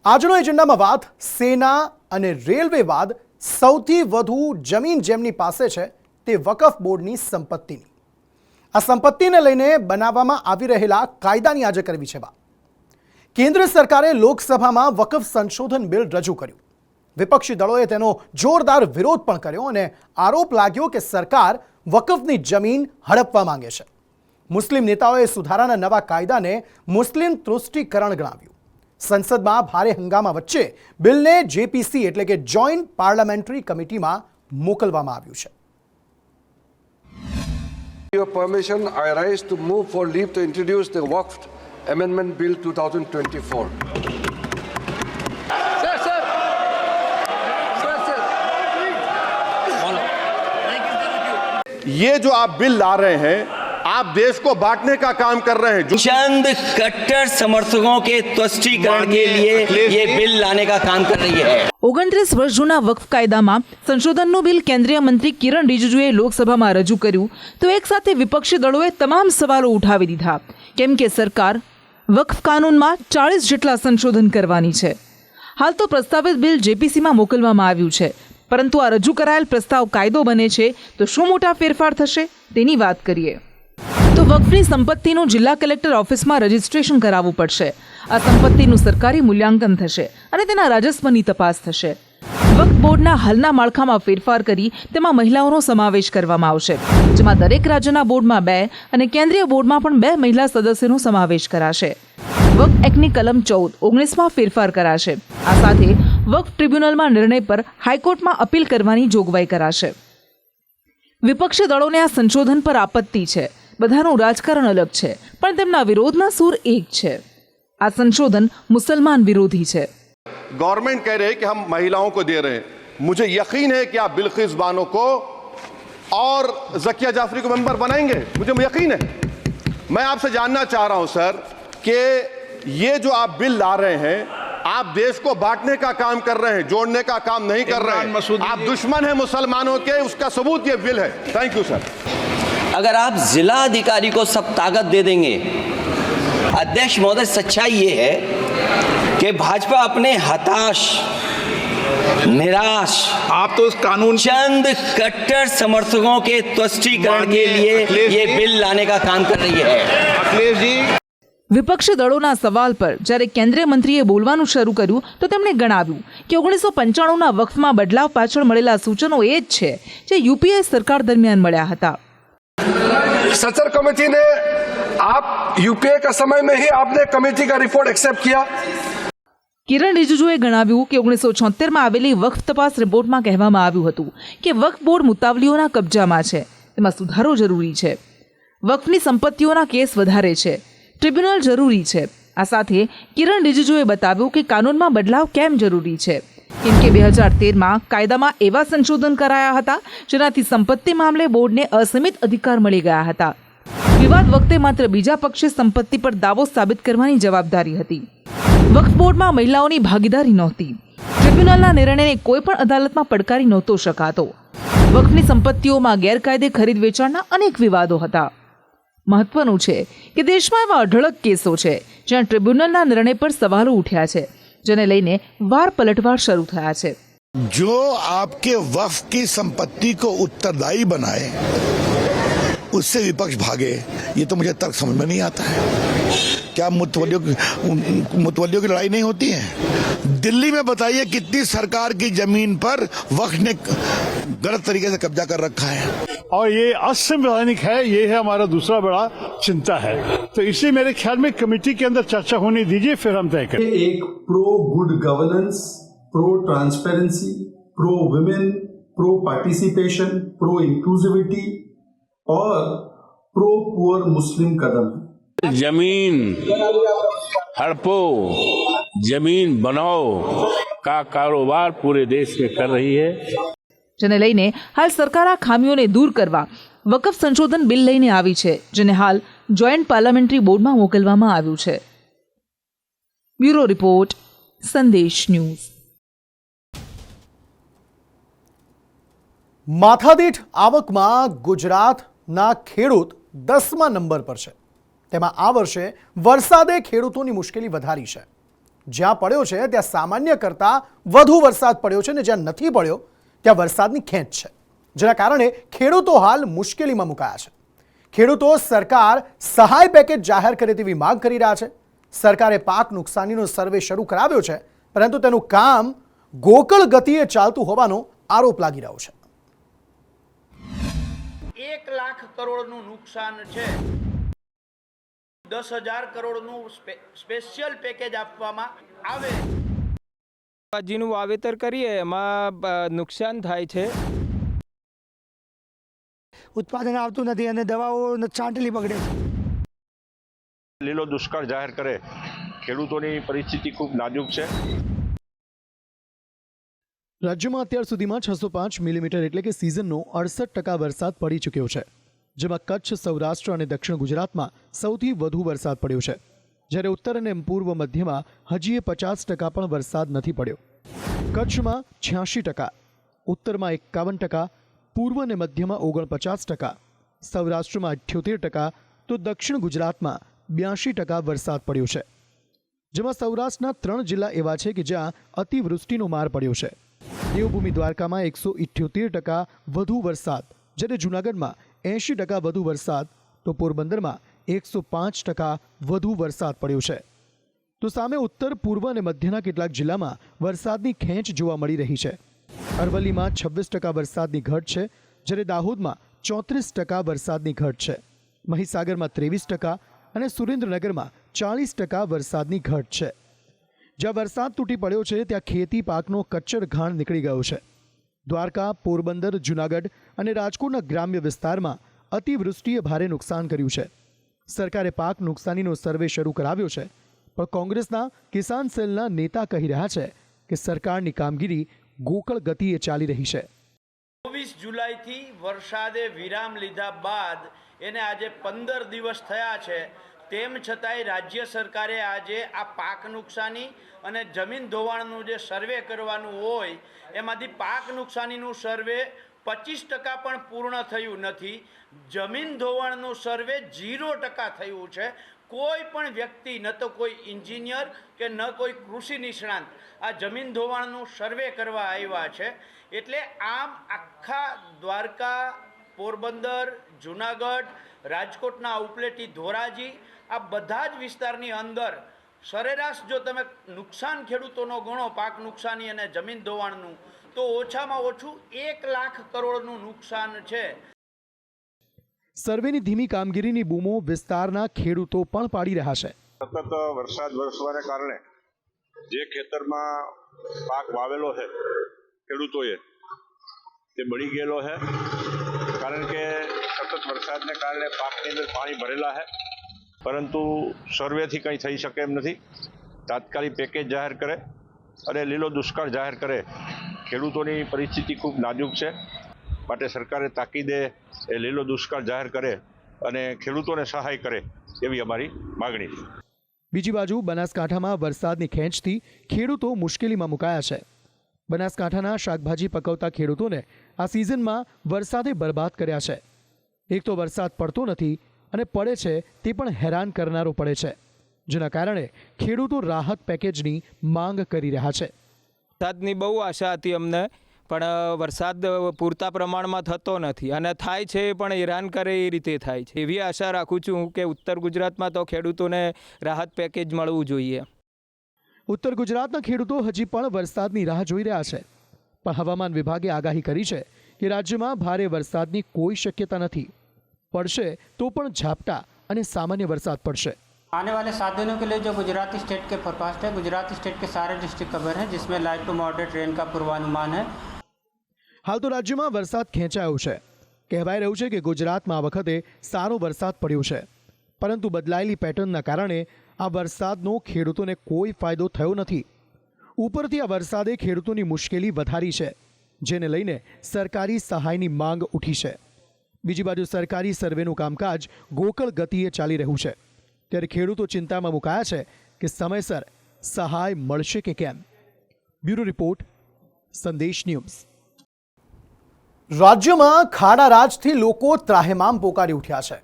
આજનો એજન્ડામાં વાત સેના અને રેલવે બાદ સૌથી વધુ જમીન જેમની પાસે છે તે વકફ બોર્ડની સંપત્તિની. આ સંપત્તિને લઈને બનાવવામાં આવી રહેલા કાયદાની આજે કરવી છે વાત. કેન્દ્ર સરકારે લોકસભામાં વકફ સંશોધન બિલ રજૂ કર્યું. વિપક્ષી દળોએ તેનો જોરદાર વિરોધ પણ કર્યો અને આરોપ લાગ્યો કે સરકાર વકફની જમીન હડપવા માંગે છે. મુસ્લિમ નેતાઓએ સુધારાના નવા કાયદાને મુસ્લિમ તૃષ્ટિકરણ ગણાવ્યું. સંસદમાં ભારે હંગામા વચ્ચે બિલને જેપીસી એટલે કે જોઈન્ટ પાર્લામેન્ટરી કમિટીમાં મોકલવામાં આવ્યું છે. Your permission, I rise to move for leave to introduce the Waqf Amendment Bill 2024. ये जो आप बिल ला रहे हैं, आप देश को बांटने का काम कर रहे हैं. चंद कट्टर समर्थकों के तुष्टीकरण के लिए ये बिल लाने का काम कर रही है. 29 વર્ષ જૂના વક્ફ કાયદામાં સંશોધનનું બિલ કેન્દ્રીય મંત્રી કિરણ રિજિજુએ લોકસભામાં રજૂ કર્યું તો એક સાથે વિપક્ષી દળોએ તમામ સવાલો ઉઠાવી દીધા, કેમ કે સરકાર વક્ફ કાનૂનમાં 40 જેટલા સંશોધન કરવાની છે. હાલ તો પ્રસ્તાવિત બિલ જેપીસીમાં મોકલવામાં આવ્યું છે, પરંતુ આ રજૂ કરાયેલ પ્રસ્તાવ કાયદો બને છે તો શું મોટા ફેરફાર થશે તેની વાત કરીએ તો વક્ફની સંપત્તિનું જિલ્લા કલેક્ટર ઓફિસમાં રજીસ્ટ્રેશન કરાવવું પડશે. આ સંપત્તિનું સરકારી મૂલ્યાંકન થશે અને તેના રાજસ્વની તપાસ થશે. વક્ફ બોર્ડના હાલના માળખામાં ફેરફાર કરી તેમાં મહિલાઓનો સમાવેશ કરવામાં આવશે, જેમાં દરેક રાજ્યના બોર્ડમાં 2 અને કેન્દ્રીય બોર્ડમાં પણ 2 મહિલા સદસ્યોનો સમાવેશ કરાશે. વક્ફ એક્ટની કલમ 14-19માં ફેરફાર કરાશે. આ સાથે વક્ફ ટ્રિબ્યુનલમાં નિર્ણય પર હાઈકોર્ટમાં અપીલ કરવાની જોગવાઈ કરાશે. વિપક્ષી દળોને આ સંશોધન પર આપત્તિ છે. બધાનું રાજકારણ અલગ છે, પણ તેમના વિરોધના સૂર એક છે. આ સંશોધન મુસલમાન વિરોધી છે. गवर्नमेंट कह रहे हैं कि हम महिलाओं को दे रहे हैं. मुझे यकीन है कि आप बिल्किस बानो को और ज़किया जाफरी को मेंबर बनाएंगे. मुझे यकीन है. मैं आपसे जानना चाह रहा हूं सर कि ये जो आप बिल ला रहे हैं, आप देश को बांटने का काम कर रहे हैं, जोड़ने का काम नहीं कर रहे हैं. आप दुश्मन हैं मुसलमानों के, उसका सबूत ये बिल है. Thank you sir. अगर आप जिला अधिकारी को सब ताकत दे देंगे, अध्यक्ष महोदय, सच्चाई ये है कि भाजपा अपने हताश, निराश, आप तो इस कानून चंद कट्टर समर्थकों के तुष्टीकरण के लिए ये बिल लाने का काम कर रही है. अखिलेश जी, વિપક્ષી દળોના સવાલ પર જ્યારે કેન્દ્રીય મંત્રીએ બોલવાનું શરૂ કર્યું તો તેમણે ગણાવ્યું કે 1995ના વક્ફમાં બદલાવ પાછળ મળેલા સૂચનો એ જ છે જે યુપીએ સરકાર દરમિયાન મળ્યા હતા. सचर कमेटी ने आप यूपीए का समय में ही आपने कमेटी का रिपोर्ट एक्सेप्ट किया. કિરણ રિજિજુએ ગણાવ્યું કે 1976માં આવેલી વક્ફ તપાસ રિપોર્ટમાં કહેવામાં આવ્યું હતું કે વક્ફ બોર્ડ મુતાવલીઓના કબજામાં છે, તેમાં સુધારો જરૂરી છે. વક્ફની સંપત્તિઓના કેસ વધારે છે, ટ્રિબ્યુનલ જરૂરી છે. આ સાથે કિરણ રિજિજુએ બતાવ્યું કે કાનૂનમાં બદલાવ કેમ જરૂરી છે, કેમ કે 2013માં કાયદામાં એવા સંશોધન કરાયા હતા જેનાથી સંપત્તિ મામલે બોર્ડને અસીમિત અધિકાર મળી ગયા હતા. વિવાદ વખતે માત્ર બીજા પક્ષે સંપત્તિ પર દાવો સાબિત કરવાની જવાબદારી હતી. વક્ફ બોર્ડમાં મહિલાઓની ભાગીદારી નહોતી. ટ્રિબ્યુનલના નિર્ણયને કોઈ પણ અદાલતમાં પડકારી નહોતો શકાતો. વક્ફની સંપત્તિઓમાં ગેરકાયદે ખરીદ વેચાણના અનેક વિવાદો હતા. મહત્વનું છે કે દેશમાં એવા અઢળક કેસો છે જ્યાં ટ્રિબ્યુનલના નિર્ણય પર સવાલો ઉઠ્યા છે, જેને લઈને વાર પલટવાર શરૂ થયા છે. जो आपके वक्फ की संपत्ति को उत्तरदायी बनाए उससे विपक्ष भागे, ये तो मुझे तर्क समझ में नहीं आता है. क्या मुतवल्लियों की लड़ाई नहीं होती है? दिल्ली में बताइए कितनी सरकार की जमीन पर वक्फ ने गलत तरीके से कब्जा कर रखा है. और ये असंवैधानिक है. ये है हमारा दूसरा बड़ा चिंता है. तो इसलिए मेरे ख्याल में कमेटी के अंदर चर्चा होने दीजिए, फिर हम तय करें. एक pro good governance, pro transparency, pro women, pro participation, pro inclusivity और प्रो पुअर मुस्लिम कदम है. जमीन हड़पो, जमीन बनाओ का कारोबार पूरे देश में कर रही है. જેને લઈને હાલ સરકાર આ ખામીઓને દૂર કરવા વકફ સંશોધન બિલ લઈને આવી છે, જેને હાલ જોઈન્ટ પાર્લામેન્ટરી બોર્ડમાં મોકલવામાં આવ્યું છે. બ્યુરો રિપોર્ટ, સંદેશ ન્યૂઝ. માથાદીઠ આવકમાં ગુજરાતના ખેડૂત 10મા નંબર પર છે. તેમાં આ વર્ષે વરસાદે ખેડૂતોની મુશ્કેલી વધારી છે. જ્યાં પડ્યો છે ત્યાં સામાન્ય કરતાં વધુ વરસાદ પડ્યો છે અને જ્યાં નથી પડ્યો ત્યાં વરસાદની ખેંચ છે, જેના કારણે ખેડૂતો હાલ મુશ્કેલીમાં મુકાયા છે. ખેડૂતો સરકાર સહાય પેકેજ જાહેર કરે તેવી માંગ કરી રહ્યા છે. સરકારે પાક નુકસાનીનો સર્વે શરૂ કરાવ્યો છે, પરંતુ તેનું કામ ગોકળ ગતિએ ચાલતું હોવાનો આરોપ લાગી રહ્યો છે. 1 લાખ કરોડનું નુકસાન છે. 10,000 કરોડનું સ્પેશિયલ પેકેજ આપવામાં આવે. શાકભાજીનું વાવેતર કરીએ એમાં નુકસાન થાય છે. ઉત્પાદન આવતું નથી અને દવાઓ છાંટલી બગડે છે. લીલો દુષ્કાળ જાહેર કરે, ખેડૂતોની પરિસ્થિતિ ખૂબ નાજુક છે. રાજ્યમાં અત્યાર સુધીમાં 605 મિલીમીટર એટલે કે સિઝનનો 68% વરસાદ પડી ચૂક્યો છે, જેમાં કચ્છ, સૌરાષ્ટ્ર અને દક્ષિણ ગુજરાતમાં સૌથી વધુ વરસાદ પડ્યો છે, જ્યારે ઉત્તર અને પૂર્વ મધ્યમાં હજી 50% પણ વરસાદ નથી પડ્યો. કચ્છમાં 86%, ઉત્તરમાં 51%, પૂર્વ અને મધ્યમાં 49%, સૌરાષ્ટ્રમાં 78%, તો દક્ષિણ ગુજરાતમાં 82% વરસાદ પડ્યો છે, જેમાં સૌરાષ્ટ્રના 3 જિલ્લા એવા છે કે જ્યાં અતિવૃષ્ટિનો માર પડ્યો છે. દેવભૂમિ દ્વારકામાં 178% વધુ વરસાદ, જ્યારે જૂનાગઢમાં 80% વધુ વરસાદ, તો પોરબંદરમાં 105% વધુ વરસાદ પડ્યો છે. તો સામે ઉત્તર, પૂર્વ અને મધ્યના કેટલાક જિલ્લામાં વરસાદની ખેંચ જોવા મળી રહી છે. અરવલ્લીમાં 26% વરસાદની ઘટ છે, જ્યારે દાહોદમાં 34% વરસાદની ઘટ છે. મહીસાગરમાં 23% અને સુરેન્દ્રનગરમાં 40% વરસાદની ઘટ છે. જ્યાં વરસાદ તૂટી પડ્યો છે ત્યાં ખેતી પાકનો કચ્ચર ઘાણ નીકળી ગયો છે. દ્વારકા, પોરબંદર, જૂનાગઢ અને રાજકોટના ગ્રામ્ય વિસ્તારમાં અતિવૃષ્ટિએ ભારે નુકસાન કર્યું છે. સરકારે પાક નુકસાનીનો સર્વે શરૂ કરાવ્યો છે, પણ કોંગ્રેસના કિસાન સેલના નેતા કહી રહ્યા છે કે સરકારની કામગીરી ગોકળ ગતિએ ચાલી રહી છે. 24 જુલાઈથી વરસાદે વિરામ લીધા બાદ એને આજે 15 દિવસ થયા છે. તેમ છતાંય રાજ્ય સરકારે આજે આ પાક નુકસાની અને જમીન ધોવાણનું જે સર્વે કરવાનું હોય એમાંથી પાક નુકસાનીનું સર્વે 25% પણ પૂર્ણ થયું નથી. જમીન ધોવાણનું સર્વે 0% થયું છે. કોઈ પણ વ્યક્તિ, ન તો કોઈ એન્જિનિયર કે ન કોઈ કૃષિ નિષ્ણાંત આ જમીન ધોવાણનું સર્વે કરવા આવ્યા છે. એટલે આમ આખા દ્વારકા, પોરબંદર, જૂનાગઢ, રાજકોટના ઉપલેટી, ધોરાજી આ બધા જ વિસ્તારની અંદર સરેરાશ જો તમે નુકસાન ખેડૂતોનો ગણો, પાક નુકસાની અને જમીન ધોવાણનું, તો ઓછામાં ઓછું 1 લાખ કરોડનું નુકસાન છે. સર્વેની ધીમી કામગીરીની બૂમો વિસ્તારના ખેડૂતો પણ પાડી રહ્યા છે. સતત વરસાદ વરસવાને કારણે જે ખેતરમાં પાક વાવેલો છે ખેડૂતોએ તે બળી ગયેલો છે, કારણ કે સતત વરસાદને કારણે પાકની અંદર પાણી ભરેલા છે. પરંતુ સર્વેથી કંઈ થઈ શકે એમ નથી. તાત્કાલિક પેકેજ જાહેર કરે અને લીલો દુષ્કાળ જાહેર કરે. ખેડૂતોની પરિસ્થિતિ ખૂબ નાજુક છે, માટે સરકારે તાકીદે એ લીલો દુષ્કાળ જાહેર કરે અને ખેડૂતોને સહાય કરે એવી અમારી માગણી છે. બીજી બાજુ બનાસકાંઠામાં વરસાદની ખેંચથી ખેડૂતો મુશ્કેલીમાં મુકાયા છે. બનાસકાંઠાના શાકભાજી પકવતા ખેડૂતોને આ સિઝનમાં વરસાદે બરબાદ કર્યા છે. એક તો વરસાદ પડતો નથી અને પડે છે તે પણ હેરાન કરનારો પડે છે, જેના કારણે ખેડૂતો રાહત પેકેજની માંગ કરી રહ્યા છે. વરસાદની બહુ આશા હતી અમને, પણ વરસાદ પૂરતા પ્રમાણમાં થતો નથી અને થાય છે પણ હેરાન કરે એ રીતે થાય છે. એવી આશા રાખું છું કે ઉત્તર ગુજરાતમાં તો ખેડૂતોને રાહત પેકેજ મળવું જોઈએ. ઉત્તર ગુજરાતના ખેડૂતો હજી પણ વરસાદની રાહ જોઈ રહ્યા છે, પણ હવામાન વિભાગે આગાહી કરી છે કે રાજ્યમાં ભારે વરસાદની કોઈ શક્યતા નથી. પડશે તો પણ ઝાપટા અને સામાન્ય વરસાદ પડશે. आने वाले 7 दिनों के लिए जो गुजराती स्टेट के फोरकास्ट है, गुजराती स्टेट के सारे डिस्ट्रिक्ट कवर हैं, जिसमें लाइट टू मॉडरेट रेन का पूर्वानुमान है. हाल तो राज्यમાં વરસાદ ખેંચાયો છે. કહેવાય રહ્યું છે કે ગુજરાતમાં આ વખતે સારો વરસાદ પડ્યો છે, પરંતુ બદલાયેલી પેટર્નના કારણે આ વરસાદનો ખેડૂતોને કોઈ ફાયદો થયો નથી. ઉપરથી આ વરસાદે ખેડૂતોની મુશ્કેલી વધારી છે, જેને લઈને સરકારી સહાયની માંગ ઉઠી છે. બીજી બાજુ સરકારી સર્વેનું કામકાજ ગોકળ ગતિએ ચાલી રહ્યું છે, ત્યારે ખેડૂતો ચિંતામાં મુકાયા છે કે સમયસર સહાય મળશે કે કેમ. બ્યુરો રિપોર્ટ, સંદેશ ન્યૂઝ. રાજ્યમાં ખાડા રાજથી લોકો ત્રાહિમામ પોકારી ઉઠ્યા છે.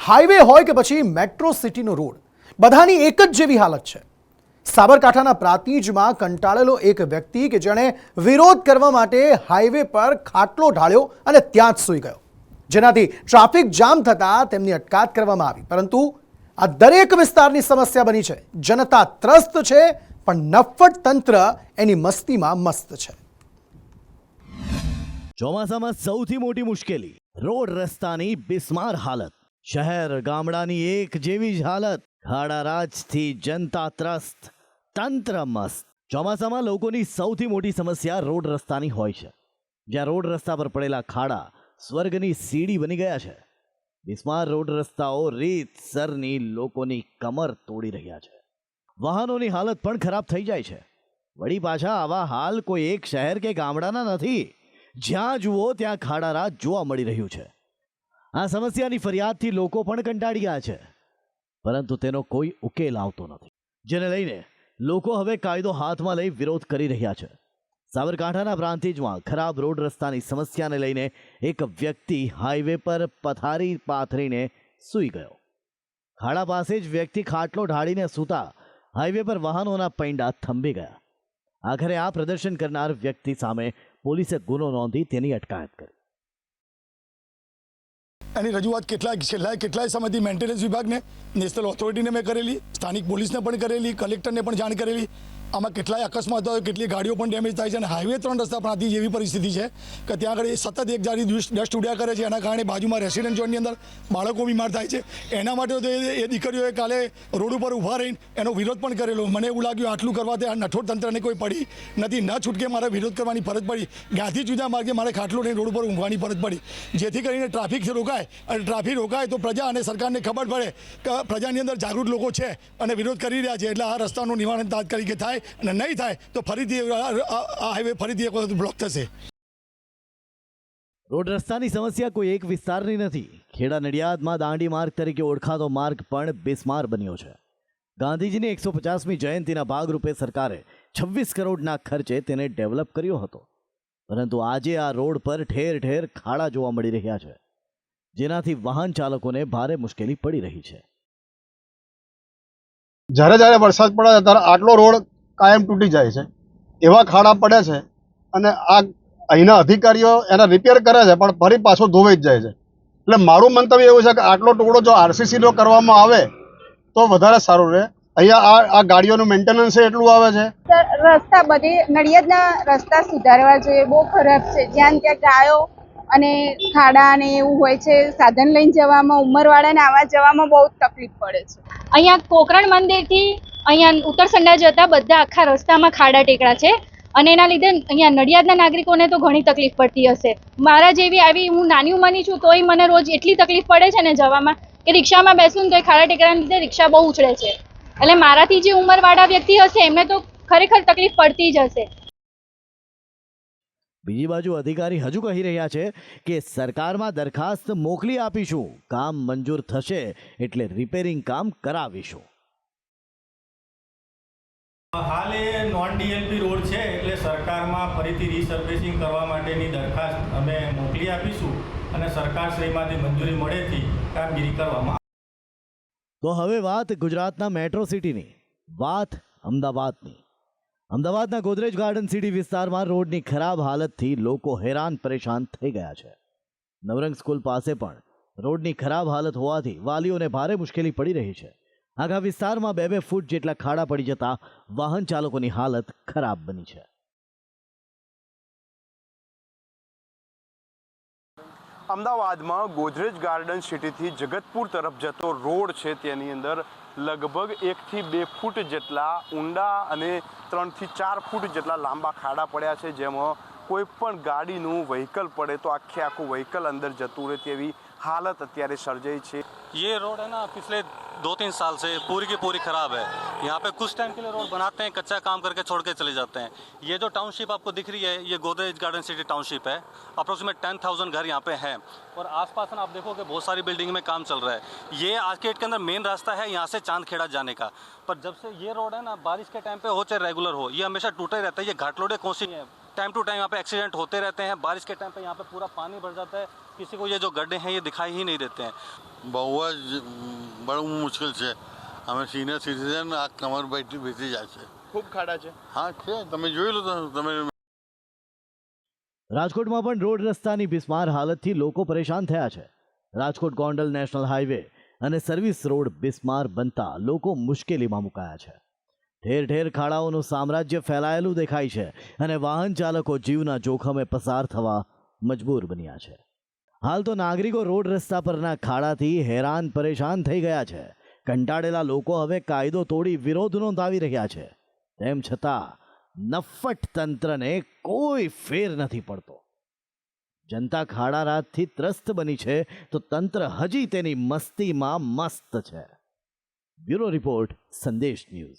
હાઈવે હોય કે પછી મેટ્રો સિટીનો રોડ, બધાની એક જ જેવી હાલત છે. સાબરકાંઠાના પ્રાંતિજમાં કંટાળેલો એક વ્યક્તિ કે જેણે વિરોધ કરવા માટે હાઈવે પર ખાટલો ઢાળ્યો અને ત્યાં જ સૂઈ ગયો, જેનાથી ટ્રાફિક જામ થતાં તેમની અટકાયત કરવામાં આવી. પરંતુ આ દરેક વિસ્તારની સમસ્યા બની છે. જનતા ત્રસ્ત છે, પણ નફ્ફટ તંત્ર એની મસ્તીમાં મસ્ત છે. ચોમાસામાં સૌથી મોટી મુશ્કેલી રોડ રસ્તાની બિસ્માર હાલત. શહેર ગામડાની એક જેવી જ હાલત. ખાડારાજથી જનતા ત્રસ્ત, તંત્ર મસ્ત. ચોમાસામાં લોકોની સૌથી મોટી સમસ્યા રોડ રસ્તાની હોય છે. જ્યાં રોડ રસ્તા પર પડેલા ખાડા સ્વર્ગની સીડી બની ગયા છે. બિસ્માર રોડ રસ્તાઓ રીતસરની લોકોની કમર તોડી રહ્યા છે. વાહનોની હાલત પણ ખરાબ થઈ જાય છે. વળી પાછા આવા હાલ કોઈ એક શહેર કે ગામડાના નથી. જ્યાં જુઓ ત્યાં ખાડારાજ જોવા મળી રહ્યું છે. આ સમસ્યાની ફરિયાદથી લોકો પણ કંટાળી ગયા છે, પરંતુ તેનો કોઈ ઉકેલ આવતો નથી. જેને લઈને લોકો હવે કાયદો હાથમાં લઈ વિરોધ કરી રહ્યા છે. સાબરકાંઠાના પ્રાંતિજમાં ખરાબ રોડ રસ્તાની સમસ્યાને લઈને એક વ્યક્તિ હાઈવે પર પથારી પાથરીને સૂઈ ગયો. ખાડા પાસે જ વ્યક્તિ ખાટલો ઢાળીને સૂતા હાઈવે પર વાહનોના પૈંડા થંભી ગયા. આખરે આ પ્રદર્શન કરનાર વ્યક્તિ સામે પોલીસે ગુનો નોંધી તેની અટકાયત કરી. એની રજૂઆત કેટલાય સમયથી મેન્ટેનન્સ વિભાગને, નેશનલ ઓથોરિટીને મેં કરેલી, સ્થાનિક પોલીસને પણ કરેલી, કલેક્ટરને પણ જાણ કરેલી. આમાં કેટલાય અકસ્માતો, કેટલી ગાડીઓ પણ ડેમેજ થાય છે અને હાઈવે 3 રસ્તા પ્રાંતિ જેવી પરિસ્થિતિ છે કે ત્યાં આગળ સતત એક જારી ડસ્ટ ઉડ્યા કરે છે. એના કારણે બાજુમાં રેસિડેન્ટ ઝોનની અંદર બાળકો બીમાર થાય છે. એના માટે તો એ દીકરીઓએ કાલે રોડ ઉપર ઊભા રહીને એનો વિરોધ પણ કરેલો. મને એવું લાગ્યું આટલું કરવાથી આ નઠોડ તંત્રને કોઈ પડી નથી. ન છૂટકે મારે વિરોધ કરવાની ફરજ પડી. ગાંધી જુદા માર્ગે મારે ખાટલો લઈને રોડ ઉપર ઊંઘવાની ફરજ પડી, જેથી કરીને ટ્રાફિક રોકાય. અને ટ્રાફિક રોકાય તો પ્રજા અને સરકારને ખબર પડે કે પ્રજાની અંદર જાગૃત લોકો છે અને વિરોધ કરી રહ્યા છે. એટલે આ રસ્તાનું નિવારણ તાત્કાલિક થાય, અને નહીં થાય તો ફરીથી આ હાઈવે ફરીથી એક વખત બ્લોક થશે. રોડ રસ્તાની સમસ્યા કોઈ એક વિસ્તારની નથી. ખેડા નડિયાદમાં દાંડી માર્ગ તરીકે ઓળખાતો માર્ગ પણ બિસ્માર બન્યો છે. ગાંધીજીની 150મી જયંતિના ભાગરૂપે સરકારે 26 કરોડના ખર્ચે તેને ડેવલપ કર્યો હતો, પરંતુ આજે આ રોડ પર ઠેર ઠેર ખાડા જોવા મળી રહ્યા છે, જેનાથી વાહન ચાલકોને ભારે મુશ્કેલી પડી રહી છે. જ્યારે વરસાદ પડે ત્યારે આટલો રોડ કાયમ તૂટી જાય છે. એવા ખાડા પડે છે અને આ અહીંના અધિકારીઓ એના રિપેર કરે છે, પણ ફરી પાછો ધોવાઈ જ જાય છે. એટલે મારું મંતવ્ય એવું છે કે આટલો ટુકડો જો આરસીસીનો કરવામાં આવે તો વધારે સારું રહે. અહીંયા આ ગાડીઓનું મેન્ટેનન્સ એટલું આવે છે. રસ્તા બધે નડિયાદના રસ્તા સુધારવા જોઈએ, બહુ ખરાબ છે. જ્યાં ત્યાં ગાયો અને ખાડા ને એવું હોય છે. સાધન લઈને જવામાં, ઉંમરવાળાને આવવા જવામાં બહુ તકલીફ પડે છે. અહીંયા કોકરણ મંદિરથી અહીંયા ઉત્તરસંડા જતા બધા આખા રસ્તામાં ખાડા ટેકરા છે અને એના લીધે અહીંયા નડિયાદના નાગરિકોને તો ઘણી તકલીફ પડતી હશે. મારા જેવી આવી હું નાની ઉંમરની છું તોય મને રોજ એટલી તકલીફ પડે છે ને જવામાં કે રિક્ષામાં બેસું તો એ ખાડા ટેકરાના લીધે રિક્ષા બહુ ઉછળે છે. એટલે મારાથી જે ઉંમરવાળા વ્યક્તિ હશે એમને તો ખરેખર તકલીફ પડતી જ હશે. બીજી બાજુ અધિકારી હજુ કહી રહ્યા છે કે સરકારમાં દરખાસ્ત મોકલી આપીશું, કામ મંજૂર થશે એટલે રિપેરિંગ કામ કરાવીશું. હાલ એ નોન ડીએલપી રોડ છે એટલે સરકારમાં ફરીથી રીસર્ફેસિંગ કરવા માટેની દરખાસ્ત અમે મોકલી આપીશું અને સરકારશ્રીમાંથી મંજૂરી મળેથી કામગીરી કરવામાં. તો હવે વાત ગુજરાતના મેટ્રો સિટીની, વાત અમદાવાદની. અમદાવાદના ગોદરેજ ગાર્ડન સિટી વિસ્તારમાં રોડની ખરાબ હાલતથી લોકો હેરાન પરેશાન થઈ ગયા છે. નવરંગ સ્કૂલ પાસે પણ રોડની ખરાબ હાલત હોવાથી વાલીઓને ભારે મુશ્કેલી પડી રહી છે. આખા વિસ્તારમાં 2-2 ફૂટ જેટલા ખાડા પડી જતા વાહન ચાલકોની હાલત ખરાબ બની છે. અમદાવાદમાં ગોદરેજ ગાર્ડન સિટીથી જગતપુર તરફ જતો રોડ છે તેની અંદર લગભગ 1 થી 2 ફૂટ જેટલા ઊંડા અને 3 થી 4 ફૂટ જેટલા લાંબા ખાડા પડ્યા છે, જેમાં કોઈ પણ ગાડીનું વ્હીકલ પડે તો આખું વ્હીકલ અંદર જતું રહે તેવી हालत અત્યારે સર્જાઈ છે. ये रोड है ना पिछले 2-3 साल से पूरी की पूरी खराब है. यहाँ पे कुछ टाइम के लिए रोड बनाते हैं, कच्चा काम करके छोड़ के चले जाते हैं. ये जो टाउनशिप आपको दिख रही है ये गोदरेज गार्डन सिटी टाउनशिप है. अप्रोक्सीमेट 10,000 घर यहाँ पे हैं और आसपास ना आप देखोगे बहुत सारी बिल्डिंग में काम चल रहा है. ये आज के डेट के अंदर मेन रास्ता है यहाँ से चांदखेड़ा जाने का, पर जब से ये रोड है ना बारिश के टाइम पे हो चाहे रेगुलर हो ये हमेशा टूटा ही रहता है. ये घाटलोड़े कोसी है, टाइम टू टाइम यहाँ पे एक्सीडेंट होते रहते हैं. बारिश के टाइम पे यहाँ पे पूरा पानी भर जाता है, किसी को ये जो गड्ढे हैं ये दिखाई ही नहीं देते हैं. બહુ જ બહુ મુશ્કેલ છે. અમે સિનિયર સિટીઝન આ કમર બેસી જાય છે. ખૂબ ખાડા છે. હા છે, તમે જોઈ લો તમે. રાજકોટમાં પણ રોડ રસ્તાની બિસ્માર હાલતથી લોકો પરેશાન થયા છે. રાજકોટ ગોંડલ નેશનલ હાઈવે અને સર્વિસ રોડ બિસ્માર બનતા લોકો મુશ્કેલીમાં મુકાયા છે. ઠેર ઠેર ખાડાઓનું સામ્રાજ્ય ફેલાયેલું દેખાય છે અને વાહન ચાલકો જીવના જોખમે પસાર થવા મજબૂર બન્યા છે. હાલ તો નાગરિકો રોડ રસ્તા પરના ખાડાથી હેરાન પરેશાન થઈ ગયા છે. કંટાળેલા લોકો હવે કાયદો તોડી વિરોધ નોંધાવી રહ્યા છે. તેમ છતાં નફ્ફટ તંત્રને કોઈ ફેર નથી પડતો. જનતા ખાડા રાતથી ત્રસ્ત બની છે તો તંત્ર હજી તેની મસ્તીમાં મસ્ત છે. બ્યુરો રિપોર્ટ, સંદેશ ન્યૂઝ.